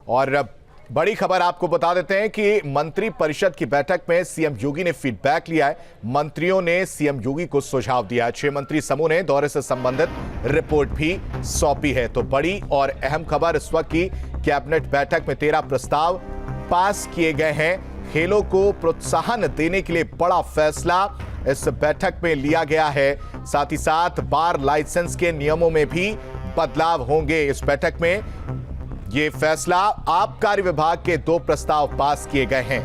और बड़ी खबर आपको बता देते हैं कि मंत्री परिषद की बैठक में सीएम योगी ने फीडबैक लिया है। मंत्रियों ने सीएम योगी को सुझाव दिया है। 6 मंत्री समूह ने दौरे से संबंधित रिपोर्ट भी सौंपी है। तो बड़ी और अहम खबर इस वक्त की कैबिनेट बैठक में 13 प्रस्ताव पास किए गए हैं। खेलों को प्रोत्साहन देने के लिए बड़ा फैसला इस बैठक में लिया गया है। साथ ही साथ बार लाइसेंस के नियमों में भी बदलाव होंगे। इस बैठक में यह फैसला आबकारी विभाग के 2 प्रस्ताव पास किए गए हैं।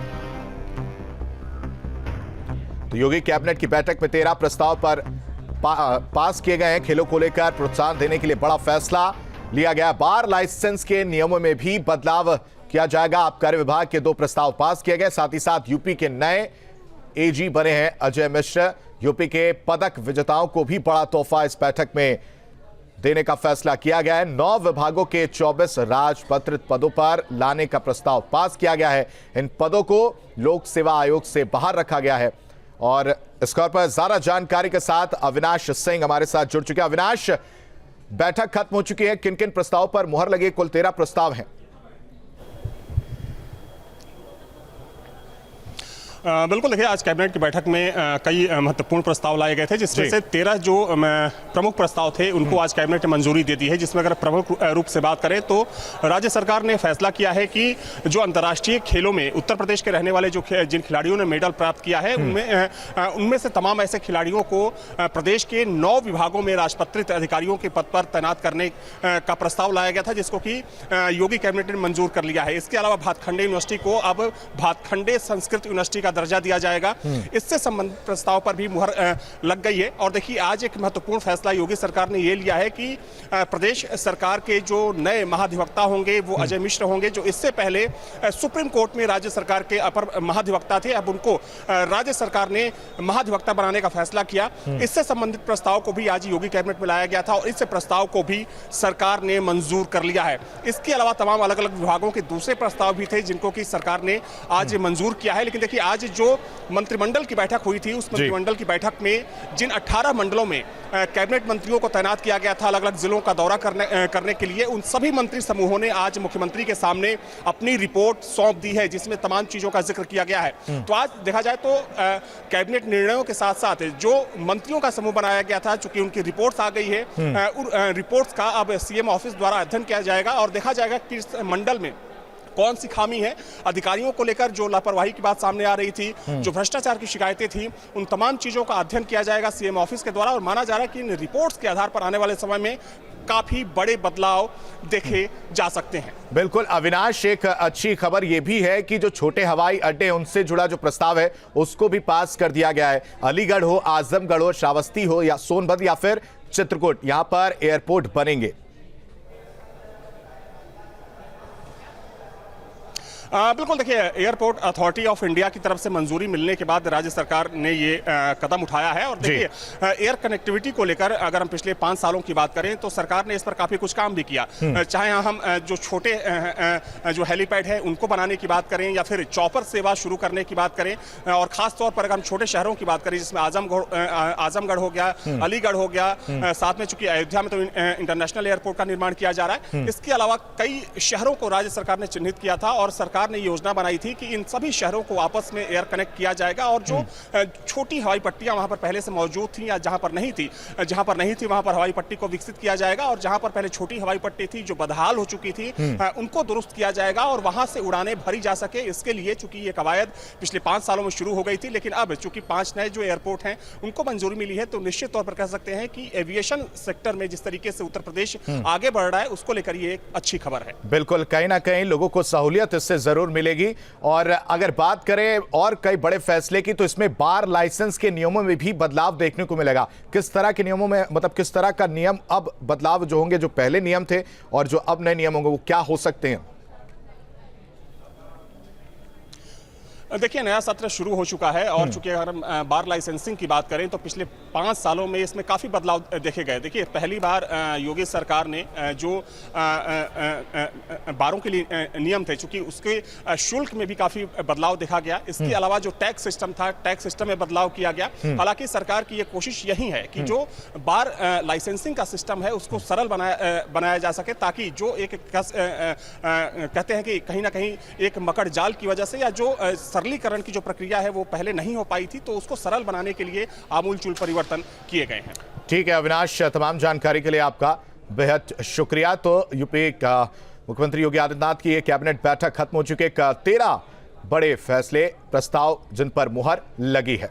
तो योगी कैबिनेट की बैठक में 13 प्रस्ताव पर पास किए गए हैं। खेलों को लेकर प्रोत्साहन देने के लिए बड़ा फैसला लिया गया। बार लाइसेंस के नियमों में भी बदलाव किया जाएगा। आबकारी विभाग के 2 प्रस्ताव पास किए गए। साथ ही साथ यूपी के नए एजी बने हैं अजय मिश्र। यूपी के पदक विजेताओं को भी बड़ा तोहफा इस बैठक में देने का फैसला किया गया है। 9 विभागों के 24 राजपत्रित पदों पर लाने का प्रस्ताव पास किया गया है। इन पदों को लोक सेवा आयोग से बाहर रखा गया है। और इस पर ज्यादा जानकारी के साथ अविनाश सिंह हमारे साथ जुड़ चुके हैं। अविनाश, बैठक खत्म हो चुकी है, किन किन प्रस्ताव पर मुहर लगी? कुल 13 प्रस्ताव हैं। बिल्कुल, देखिए आज कैबिनेट की बैठक में कई महत्वपूर्ण प्रस्ताव लाए गए थे, जिसमें से 13 जो प्रमुख प्रस्ताव थे उनको आज कैबिनेट ने मंजूरी दे दी है। जिसमें अगर प्रमुख रूप से बात करें तो राज्य सरकार ने फैसला किया है कि जो अंतर्राष्ट्रीय खेलों में उत्तर प्रदेश के रहने वाले जिन खिलाड़ियों ने मेडल प्राप्त किया है उनमें से तमाम ऐसे खिलाड़ियों को प्रदेश के 9 विभागों में राजपत्रित अधिकारियों के पद पर तैनात करने का प्रस्ताव लाया गया था, जिसको कि योगी कैबिनेट ने मंजूर कर लिया है। इसके अलावा भातखंडे यूनिवर्सिटी को अब भातखंडे संस्कृत यूनिवर्सिटी का दर्जा दिया जाएगा। इससे संबंधित प्रस्ताव पर भी मुहर लग गई है। और देखिए आज एक महत्वपूर्ण फैसला योगी सरकार ने यह लिया है कि प्रदेश सरकार के जो नए महाधिवक्ता होंगे वो अजय मिश्र होंगे, जो इससे पहले सुप्रीम कोर्ट में राज्य सरकार के अपर महाधिवक्ता थे। अब उनको राज्य सरकार ने महाधिवक्ता बनाने का फैसला किया। इससे संबंधित प्रस्ताव को भी आज योगी कैबिनेट में लाया गया था और इस प्रस्ताव को भी सरकार ने मंजूर कर लिया है। इसके अलावा तमाम अलग अलग विभागों के दूसरे प्रस्ताव भी थे जिनको कि सरकार ने आज मंजूर किया है। लेकिन देखिए आज जो मंत्रिमंडल की बैठक हुई थी उस मंत्रिमंडल की बैठक में जिन 18 मंडलों में कैबिनेट मंत्रियों को तैनात किया गया था अलग अलग जिलों का दौरा करने के लिए, उन सभी मंत्री समूहों ने आज मुख्यमंत्री के सामने अपनी रिपोर्ट सौंप दी है, जिसमें तमाम चीजों का जिक्र किया गया है। तो आज देखा जाए तो कैबिनेट निर्णयों के साथ साथ जो मंत्रियों का समूह बनाया गया था, चूंकि उनकी रिपोर्ट्स आ गई है, रिपोर्ट्स का अब सीएम ऑफिस द्वारा अध्ययन किया जाएगा और देखा जाएगा कि इस मंडल में कौन सी खामी है। अधिकारियों को लेकर जो लापरवाही की बात सामने आ रही थी, जो भ्रष्टाचार की शिकायतें थी, उन तमाम चीजों का अध्ययन किया जाएगा सीएम ऑफिस के द्वारा और माना जा रहा है कि इन रिपोर्ट्स के आधार पर आने वाले समय में काफी बड़े बदलाव देखे जा सकते हैं। बिल्कुल अविनाश, एक अच्छी खबर यह भी है कि जो छोटे हवाई अड्डे उनसे जुड़ा जो प्रस्ताव है उसको भी पास कर दिया गया है। अलीगढ़ हो, आजमगढ़ हो, श्रावस्ती हो या सोनभद्र या फिर चित्रकूट, यहां पर एयरपोर्ट बनेंगे। बिल्कुल, देखिए एयरपोर्ट अथॉरिटी ऑफ इंडिया की तरफ से मंजूरी मिलने के बाद राज्य सरकार ने ये कदम उठाया है। और देखिए एयर कनेक्टिविटी को लेकर अगर हम पिछले 5 सालों की बात करें तो सरकार ने इस पर काफी कुछ काम भी किया। चाहे हम जो छोटे जो हेलीपैड है उनको बनाने की बात करें या फिर चॉपर सेवा शुरू करने की बात करें, और खास तौर पर अगर हम छोटे शहरों की बात करें जिसमें आजमगढ़ हो गया, अलीगढ़ हो गया, साथ में चूंकि अयोध्या में तो इंटरनेशनल एयरपोर्ट का निर्माण किया जा रहा है। इसके अलावा कई शहरों को राज्य सरकार ने चिन्हित किया था और सरकार ने योजना बनाई थी कि इन सभी शहरों को आपस में एयर कनेक्ट किया जाएगा और जो छोटी हवाई पट्टियां वहां पर पहले से मौजूद थी या जहां पर नहीं थी वहां पर हवाई पट्टी को विकसित किया जाएगा और जहां पर पहले छोटी हवाई पट्टी थी जो बदहाल हो चुकी थी उनको दुरुस्त किया जाएगा और वहां से उड़ानें भरी जा सके। इसके लिए चूंकि ये कवायद पिछले 5 सालों में शुरू हो गई थी, लेकिन अब चूंकि 5 नए जो एयरपोर्ट हैं उनको मंजूरी मिली है, तो निश्चित तौर पर कह सकते हैं कि एविएशन सेक्टर में जिस तरीके से उत्तर प्रदेश आगे बढ़ रहा है उसको लेकर ये एक अच्छी खबर है। बिल्कुल, कहीं ना कहीं लोगों को सहूलियत इससे जरूर मिलेगी। और अगर बात करें और कई बड़े फैसले की तो इसमें बार लाइसेंस के नियमों में भी बदलाव देखने को मिलेगा। किस तरह के नियमों में, मतलब किस तरह का नियम अब बदलाव जो होंगे, जो पहले नियम थे और जो अब नए नियम होंगे वो क्या हो सकते हैं? देखिए, नया सत्र शुरू हो चुका है और चूंकि अगर हम बार लाइसेंसिंग की बात करें तो पिछले 5 सालों में इसमें काफ़ी बदलाव देखे गए। देखिए, पहली बार योगी सरकार ने जो बारों के लिए नियम थे, चूंकि उसके शुल्क में भी काफ़ी बदलाव देखा गया। इसके अलावा जो टैक्स सिस्टम था, टैक्स सिस्टम में बदलाव किया गया। हालांकि सरकार की ये कोशिश यही है कि जो बार लाइसेंसिंग का सिस्टम है उसको सरल बनाया जा सके, ताकि जो एक कहते हैं कि कहीं ना कहीं एक मकड़ जाल की वजह से या जो सरलीकरण की जो प्रक्रिया है वो पहले नहीं हो पाई थी, तो उसको सरल बनाने के लिए आमूलचूल परिवर्तन किए गए हैं। ठीक है अविनाश, तमाम जानकारी के लिए आपका बेहद शुक्रिया। तो यूपी का मुख्यमंत्री योगी आदित्यनाथ की ये कैबिनेट बैठक खत्म हो चुकी है। 13 बड़े फैसले प्रस्ताव जिन पर मुहर लगी है।